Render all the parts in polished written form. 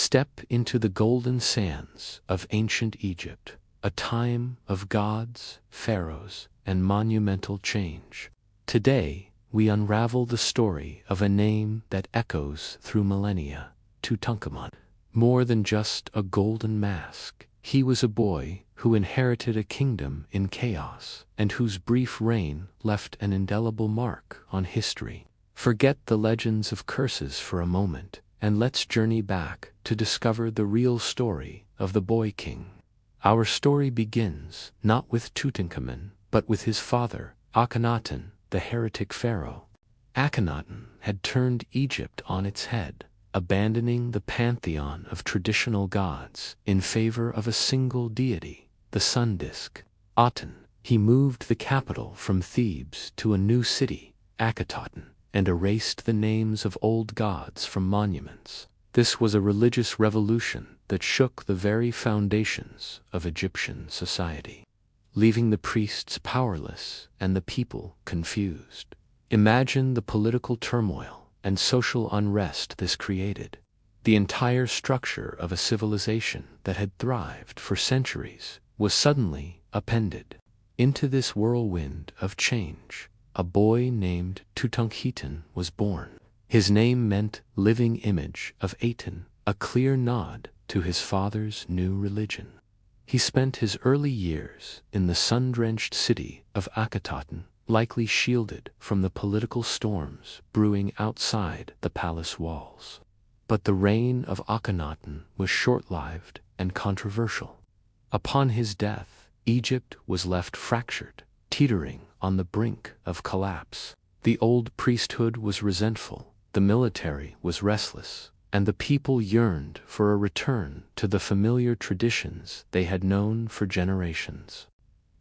Step into the golden sands of ancient Egypt, a time of gods, pharaohs, and monumental change. Today, we unravel the story of a name that echoes through millennia, Tutankhamun. More than just a golden mask, he was a boy who inherited a kingdom in chaos and whose brief reign left an indelible mark on history. Forget the legends of curses for a moment, and let's journey back to discover the real story of the boy king. Our story begins not with Tutankhamun, but with his father, Akhenaten, the heretic pharaoh. Akhenaten had turned Egypt on its head, abandoning the pantheon of traditional gods in favor of a single deity, the sun disk, Aten. He moved the capital from Thebes to a new city, Akhetaten, and erased the names of old gods from monuments. This was a religious revolution that shook the very foundations of Egyptian society, leaving the priests powerless and the people confused. Imagine the political turmoil and social unrest this created. The entire structure of a civilization that had thrived for centuries was suddenly upended. Into this whirlwind of change, a boy named Tutankhamun was born. His name meant living image of Aten, a clear nod to his father's new religion. He spent his early years in the sun-drenched city of Akhetaten, likely shielded from the political storms brewing outside the palace walls. But the reign of Akhenaten was short-lived and controversial. Upon his death, Egypt was left fractured, teetering on the brink of collapse. The old priesthood was resentful, the military was restless, and the people yearned for a return to the familiar traditions they had known for generations.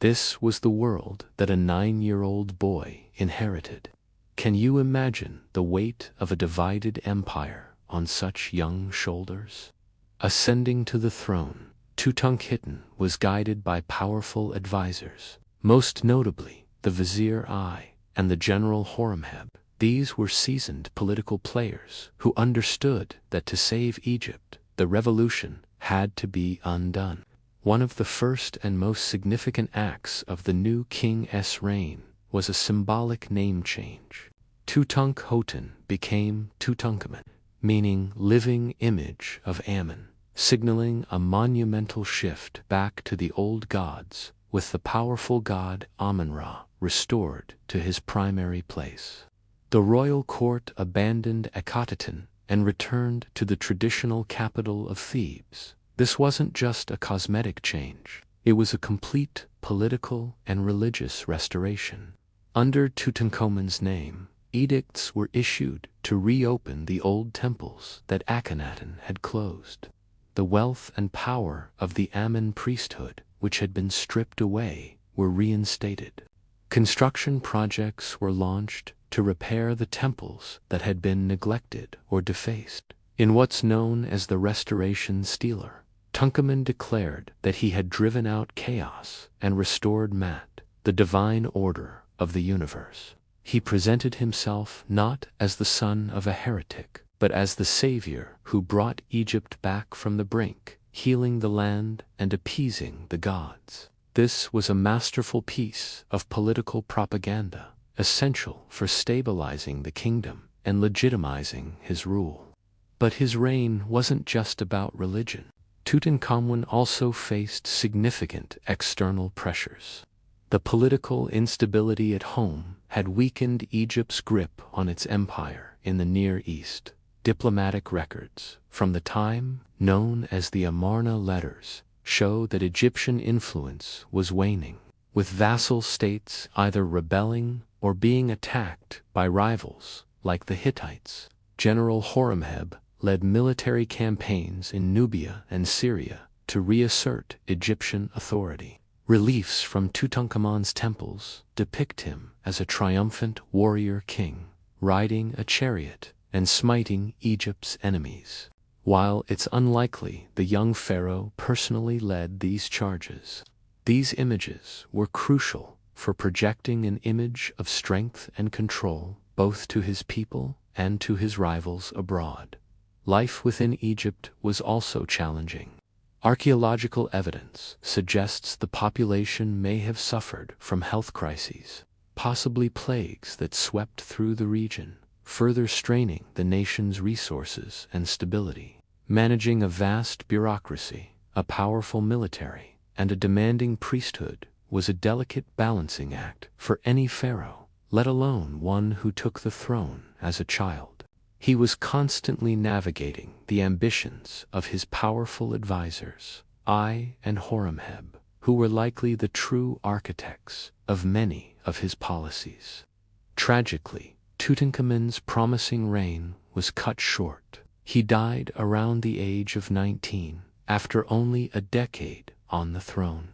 This was the world that a 9-year-old boy inherited. Can you imagine the weight of a divided empire on such young shoulders? Ascending to the throne, Tutankhamun was guided by powerful advisors, most notably the Vizier I and the General Horemheb. These were seasoned political players who understood that to save Egypt, the revolution had to be undone. One of the first and most significant acts of the new king's reign was a symbolic name change. Tutankhamun became Tutankhamun, meaning living image of Amun, signaling a monumental shift back to the old gods, with the powerful god Amun-Ra restored to his primary place. The royal court abandoned Akhetaten and returned to the traditional capital of Thebes. This wasn't just a cosmetic change, it was a complete political and religious restoration. Under Tutankhamun's name, edicts were issued to reopen the old temples that Akhenaten had closed. The wealth and power of the Amun priesthood, which had been stripped away, were reinstated. Construction projects were launched to repair the temples that had been neglected or defaced. In what's known as the Restoration Stele, Tutankhamun declared that he had driven out chaos and restored Mat, the divine order of the universe. He presented himself not as the son of a heretic, but as the savior who brought Egypt back from the brink, healing the land and appeasing the gods. This was a masterful piece of political propaganda, essential for stabilizing the kingdom and legitimizing his rule. But his reign wasn't just about religion. Tutankhamun also faced significant external pressures. The political instability at home had weakened Egypt's grip on its empire in the Near East. Diplomatic records from the time known as the Amarna Letters show that Egyptian influence was waning, with vassal states either rebelling or being attacked by rivals like the Hittites. General Horemheb led military campaigns in Nubia and Syria to reassert Egyptian authority. Reliefs from Tutankhamun's temples depict him as a triumphant warrior king, riding a chariot and smiting Egypt's enemies. While it's unlikely the young pharaoh personally led these charges, these images were crucial for projecting an image of strength and control both to his people and to his rivals abroad. life within Egypt was also challenging. Archaeological evidence suggests the population may have suffered from health crises, possibly plagues that swept through the region, further straining the nation's resources and stability. Managing a vast bureaucracy, a powerful military, and a demanding priesthood was a delicate balancing act for any pharaoh, let alone one who took the throne as a child. He was constantly navigating the ambitions of his powerful advisors, I and Horemheb, who were likely the true architects of many of his policies. Tragically, Tutankhamun's promising reign was cut short. He died around the age of 19, after only a decade on the throne.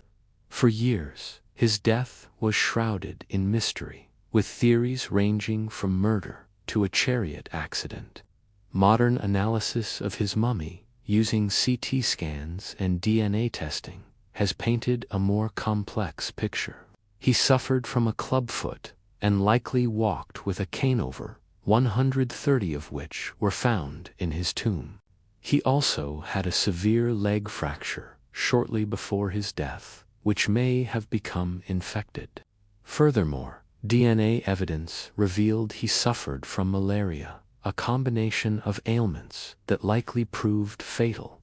For years, his death was shrouded in mystery, with theories ranging from murder to a chariot accident. Modern analysis of his mummy, using CT scans and DNA testing, has painted a more complex picture. He suffered from a clubfoot and likely walked with a cane over, 130 of which were found in his tomb. He also had a severe leg fracture shortly before his death, which may have become infected. Furthermore, DNA evidence revealed he suffered from malaria, a combination of ailments that likely proved fatal.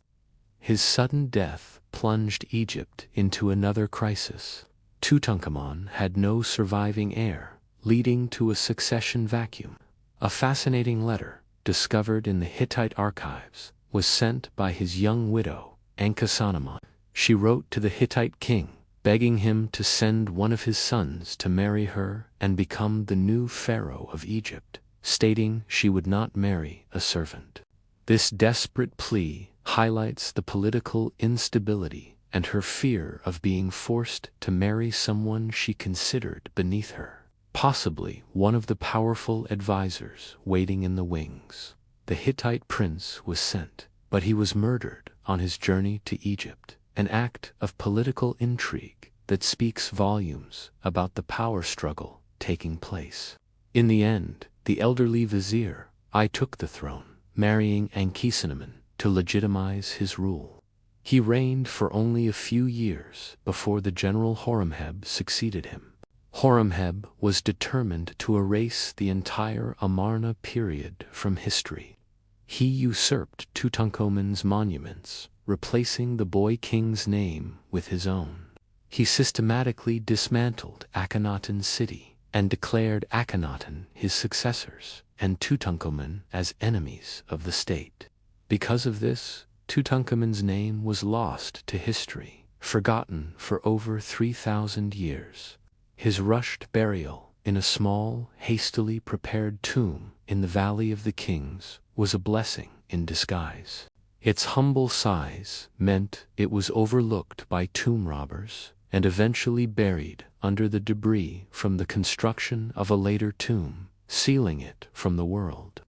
His sudden death plunged Egypt into another crisis. Tutankhamun had no surviving heir, leading to a succession vacuum. A fascinating letter, discovered in the Hittite archives, was sent by his young widow, Ankhesenamun. She wrote to the Hittite king, begging him to send one of his sons to marry her and become the new pharaoh of Egypt, stating she would not marry a servant. This desperate plea highlights the political instability and her fear of being forced to marry someone she considered beneath her, possibly one of the powerful advisors waiting in the wings. The Hittite prince was sent, but he was murdered on his journey to Egypt, an act of political intrigue that speaks volumes about the power struggle taking place. In the end, the elderly vizier, I took the throne, marrying Ankhesenamun to legitimize his rule. He reigned for only a few years before the general Horemheb succeeded him. Horemheb was determined to erase the entire Amarna period from history. He usurped Tutankhamun's monuments, replacing the boy king's name with his own. He systematically dismantled Akhenaten's city and declared Akhenaten his successors and Tutankhamun as enemies of the state. Because of this, Tutankhamun's name was lost to history, forgotten for over 3,000 years. His rushed burial in a small, hastily prepared tomb in the Valley of the Kings was a blessing in disguise. Its humble size meant it was overlooked by tomb robbers and eventually buried under the debris from the construction of a later tomb, sealing it from the world.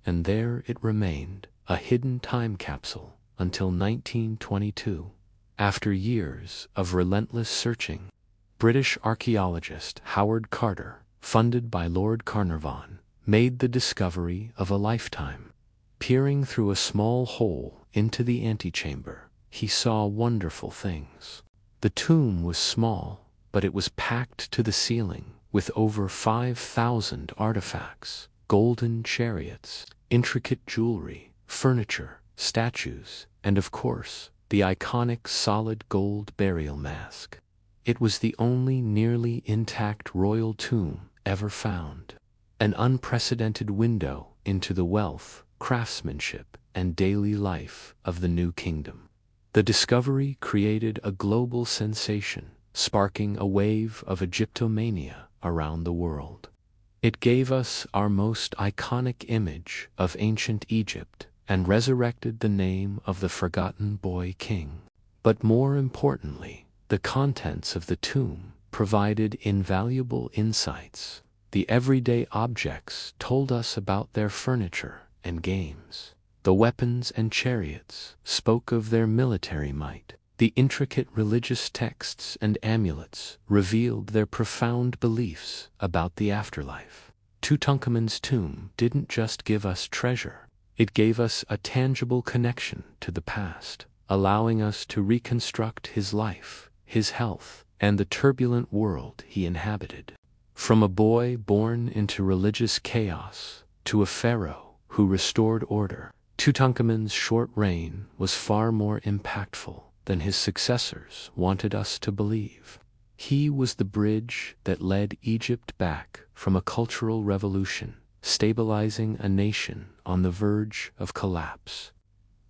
And there it remained, a hidden time capsule, until 1922. After years of relentless searching, British archaeologist Howard Carter, funded by Lord Carnarvon, made the discovery of a lifetime. Peering through a small hole into the antechamber, he saw wonderful things. The tomb was small, but it was packed to the ceiling with over 5,000 artifacts, golden chariots, intricate jewelry, furniture, statues, and of course, the iconic solid gold burial mask. It was the only nearly intact royal tomb ever found, an unprecedented window into the wealth, craftsmanship, and daily life of the new kingdom. The discovery created a global sensation, sparking a wave of Egyptomania around the world. It gave us our most iconic image of ancient Egypt and resurrected the name of the forgotten boy king. But more importantly, the contents of the tomb provided invaluable insights. The everyday objects told us about their furniture and games. The weapons and chariots spoke of their military might. The intricate religious texts and amulets revealed their profound beliefs about the afterlife. Tutankhamun's tomb didn't just give us treasure, It gave us a tangible connection to the past, allowing us to reconstruct his life, his health, and the turbulent world he inhabited. From a boy born into religious chaos to a pharaoh who restored order, Tutankhamun's short reign was far more impactful than his successors wanted us to believe. He was the bridge that led Egypt back from a cultural revolution, stabilizing a nation on the verge of collapse.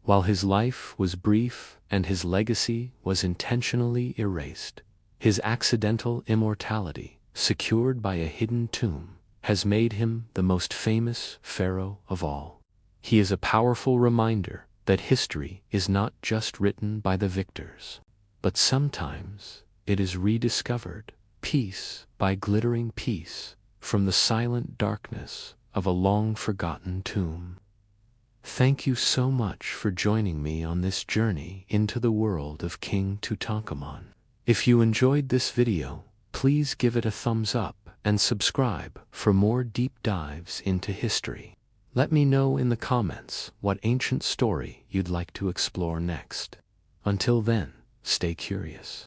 While his life was brief and his legacy was intentionally erased, his accidental immortality, secured by a hidden tomb, has made him the most famous pharaoh of all. He is a powerful reminder that history is not just written by the victors, but sometimes it is rediscovered, piece by glittering piece, from the silent darkness of a long-forgotten tomb. Thank you so much for joining me on this journey into the world of King Tutankhamun. If you enjoyed this video, please give it a thumbs up and subscribe for more deep dives into history. Let me know in the comments what ancient story you'd like to explore next. Until then, stay curious.